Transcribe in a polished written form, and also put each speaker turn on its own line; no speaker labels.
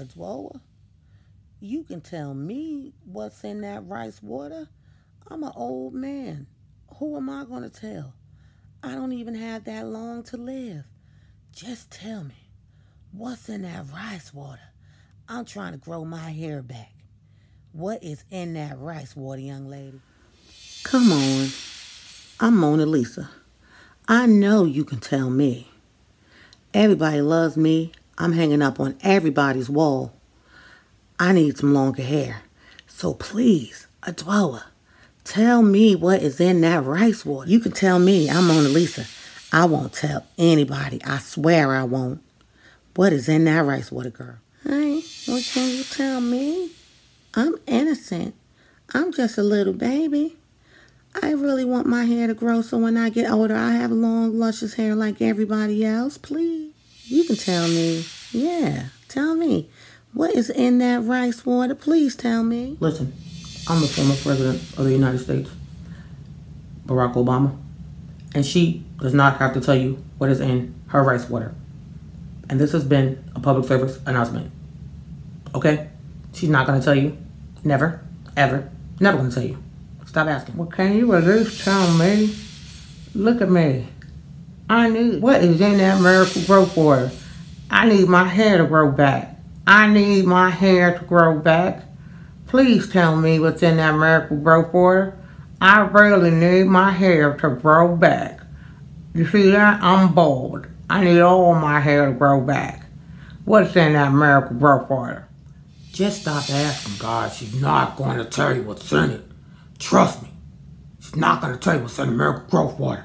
Adwoa, you can tell me what's in that rice water. I'm an old man. Who am I going to tell? I don't even have that long to live. Just tell me, what's in that rice water? I'm trying to grow my hair back. What is in that rice water, young lady? Come on. I'm Mona Lisa. I know you can tell me. Everybody loves me. I'm hanging up on everybody's wall. I need some longer hair. So please, Adwoa, tell me what is in that rice water. You can tell me. I'm Mona Lisa. I won't tell anybody. I swear I won't. What is in that rice water, girl? Hey, what can you tell me? I'm innocent. I'm just a little baby. I really want my hair to grow so when I get older, I have long, luscious hair like everybody else. Please. You can tell me. Yeah, tell me. What is in that rice water? Please tell me. Listen, I'm the former president of the United States, Barack Obama, and she does not have to tell you what is in her rice water. And this has been a public service announcement. Okay? She's not going to tell you. Never, ever, never going to tell you. Stop asking. Well, can you at least tell me? Look at me. I need, what is in that miracle growth water? I need my hair to grow back. I need my hair to grow back. Please tell me what's in that miracle growth water. I really need my hair to grow back. You see that? I'm bald. I need all my hair to grow back. What's in that miracle growth water? Just stop asking, God. She's not going to tell you what's in it. Trust me. She's not going to tell you what's in the miracle growth water.